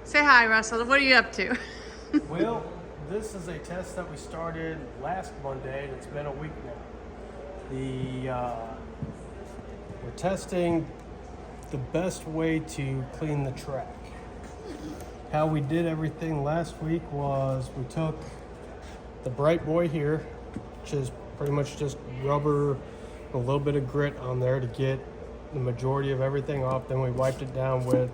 Say hi, Russell. What are you up to? Well, this is a test that we started last Monday, and it's been a week now. We're testing the best way to clean the track. How we did everything last week was we took the Bright Boy here, which is pretty much just rubber, a little bit of grit on there to get the majority of everything off. Then we wiped it down with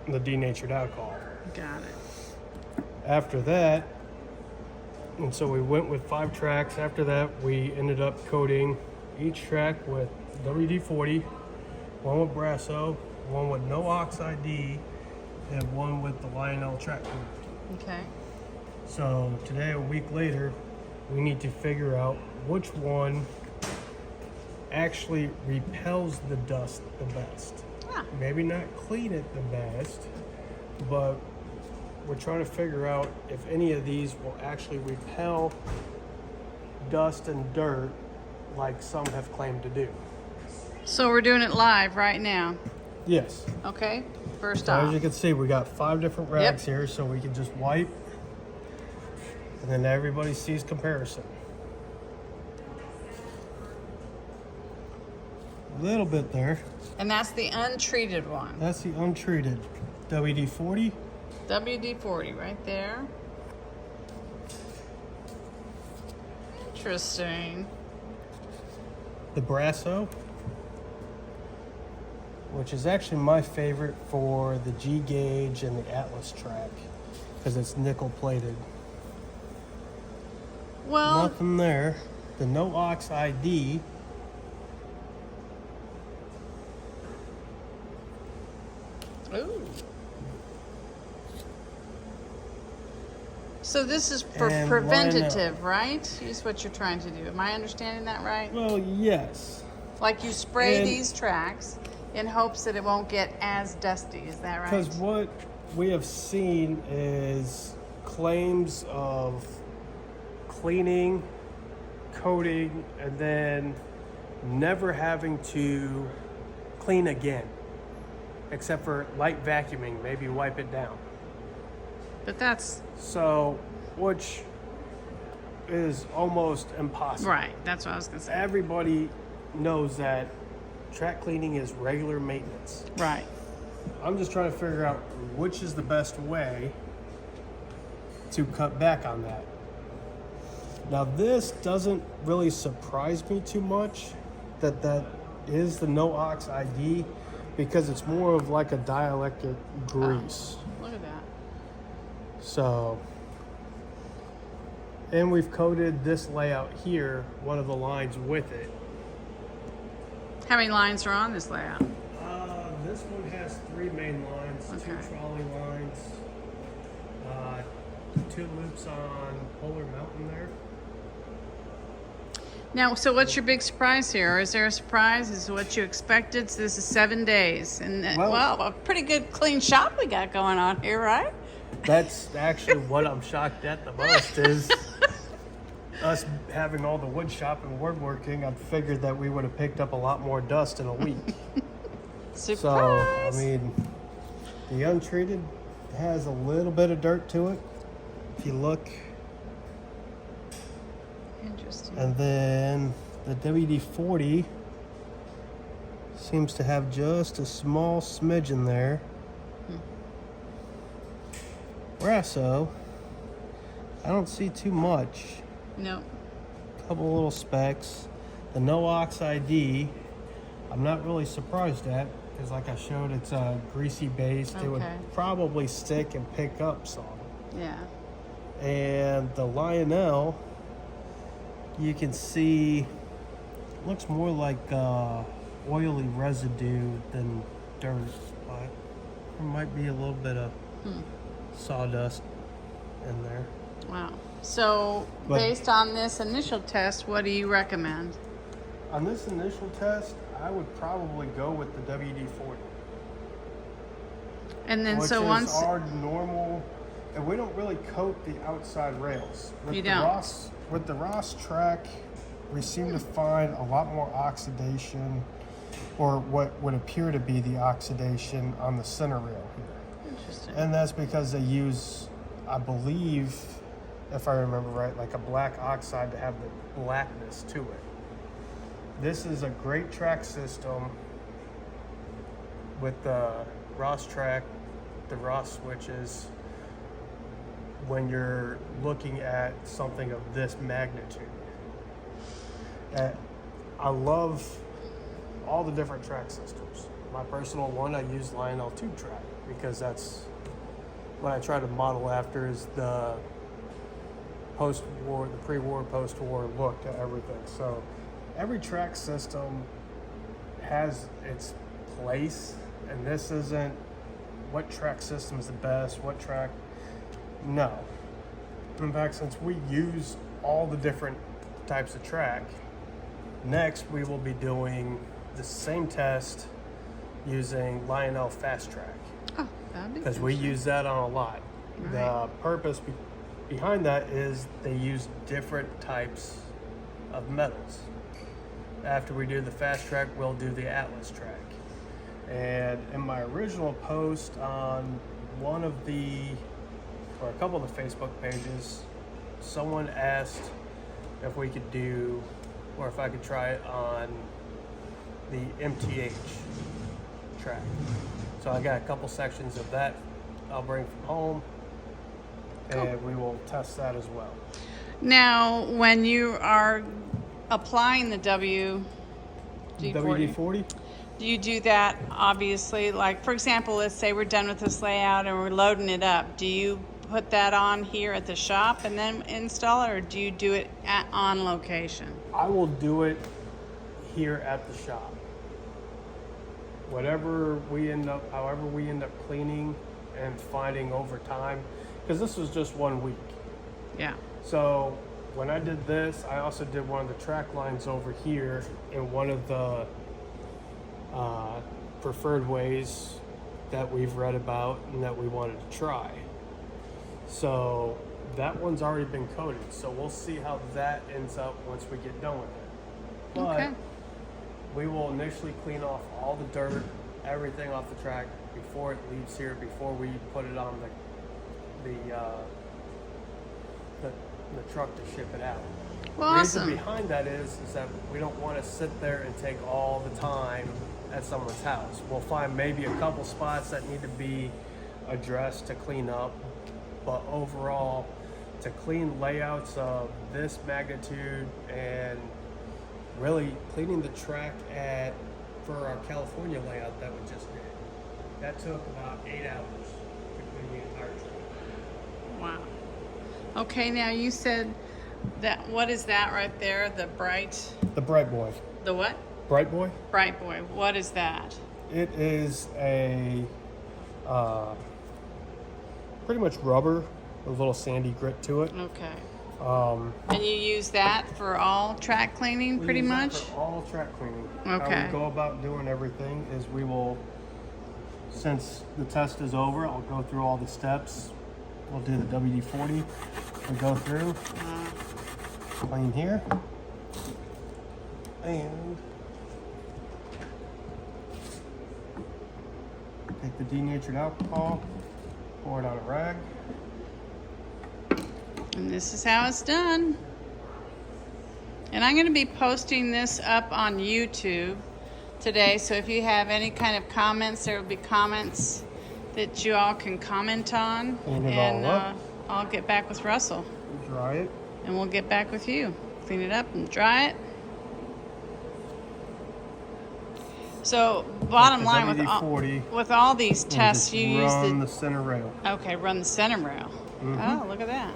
the denatured alcohol. Got it. After that, and so we went with 5 tracks. After that, we ended up coating each track with WD-40, one with Brasso, one with no oxide D, and one with the Lionel track cleaner. Okay. So today, a week later, we need to figure out which one actually repels the dust the best. Ah. Maybe not clean it the best, but we're trying to figure out if any of these will actually repel dust and dirt like some have claimed to do. So we're doing it live right now. Yes. Okay. First So off. as you can see, we got 5 different rags here, so we can just wipe, and then everybody sees comparison. A little bit there. And that's the untreated one. That's the untreated WD-40. WD-40 right there. Interesting. The Brasso, which is actually my favorite for the G gauge and the Atlas track because it's nickel plated. Well, Nothing there. The No Ox ID. ooh. So this is for And preventative, right? Is what you're trying to do. Am I understanding that right? Well, yes. Like you spray And- these tracks in hopes that it won't get as dusty. Is that right? Because what we have seen is claims of cleaning, coating, and then never having to clean again, except for light vacuuming, maybe wipe it down. But that's So, which is almost impossible. right. That's what I was gonna say. Everybody knows that track cleaning is regular maintenance. Right. I'm just trying to figure out which is the best way to cut back on that. Now, this doesn't really surprise me too much that is the No Ox ID, because it's more of like a dielectric grease. Look at that. So, and we've coated this layout here, one of the lines with it. How many lines are on this layout? This one has 3 main lines, Okay. 2 trolley lines, 2 loops on Polar Mountain there. Now, so what's your big surprise here? Or is there a surprise? Is it what you expected? So this is 7 days, and well, a pretty good clean shop we got going on here, right? That's actually what I'm shocked at the most is us having all the wood shop and woodworking. I figured that we would have picked up a lot more dust in a week. Surprise! So, I mean, the untreated has a little bit of dirt to it, if you look. Interesting. And then the WD-40 seems to have just a small smidgen there. Brasso, I don't see too much. No. Couple little specks. The No Ox ID, I'm not really surprised at, because like I showed, it's greasy based. It would Okay. probably stick and pick up some. Yeah. And the Lionel, you can see, looks more like oily residue than dirt, but there might be a little bit of sawdust in there. Wow. So, But- based on this initial test, what do you recommend? On this initial test, I would probably go with the WD-40. And then which so is once our normal, and we don't really coat the outside rails. With You the don't. With the Ross track, we seem to find a lot more oxidation, or what would appear to be the oxidation on the center rail here. interesting. And that's because they use, I believe, if I remember right, like a black oxide to have the blackness to it. This is a great track system with the Ross track, the Ross switches, when you're looking at something of this magnitude. I love all the different track systems. My personal one, I use Lionel 2 track because that's what I try to model after, is the post-war, the pre-war, post-war look to everything. So every track system has its place, and this isn't what track system is the best, what track. No. In fact, since we use all the different types of track, next we will be doing the same test using Lionel Fast Track. Oh, that'd be because we interesting. use that on a lot. Right. The purpose behind that is they use different types of metals. After we do the Fast Track, we'll do the Atlas Track. And in my original post on one of the, or a couple of the Facebook pages, someone asked if we could do, or if I could try it on the MTH track. So I got a couple sections of that I'll bring from home, and we will test that as well. Now, when you are applying the WD-40? do you do that obviously, like for example, let's say we're done with this layout and we're loading it up. Do you put that on here at the shop and then install it, or do you do it on location? I will do it here at the shop. However we end up cleaning and finding over time, because this was just 1 week. Yeah. So when I did this, I also did one of the track lines over here in one of the preferred ways that we've read about and that we wanted to try. So that one's already been coated, so we'll see how that ends up once we get done with it. But Okay. we will initially clean off all the dirt, everything off the track before it leaves here, before we put it on the truck to ship it out. Well, The reason awesome. behind that is that we don't want to sit there and take all the time at someone's house. We'll find maybe a couple spots that need to be addressed to clean up, but overall, to clean layouts of this magnitude and really cleaning the track for our California layout that we just did, that took about 8 hours to clean the entire track. Wow. Okay, now you said that, what is that right there? The bright, The Bright Boy. the what? Bright Boy? Bright boy. What is that? It is a pretty much rubber with a little sandy grit to it. Okay. Um, And you use that for all track cleaning, we pretty use that much? for all track cleaning. Okay. How we go about doing everything is we will, since the test is over, I'll go through all the steps. We'll do the WD-40. We'll go through, clean here, and take the denatured alcohol, pour it on a rag. And this is how it's done. And I'm going to be posting this up on YouTube today, so if you have any kind of comments, there will be comments that you all can comment on. Clean it And all up. I'll get back with Russell, Dry it. and we'll get back with you. Clean it up and dry it. So, bottom the line, WD-40 with all these and tests, just you use run the center rail. Okay, run the center rail. Oh, look at that.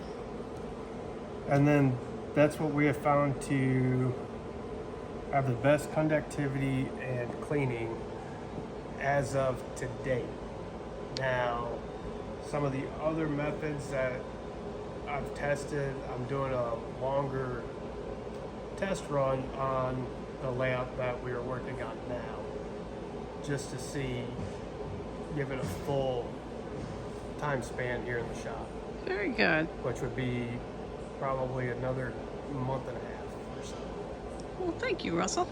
And then that's what we have found to have the best conductivity and cleaning as of to date. Now, some of the other methods that I've tested, I'm doing a longer test run on the layout that we are working on now, just to see, give it a full time span here in the shop, Very good. which would be probably another month and a half or so. Well, thank you, Russell.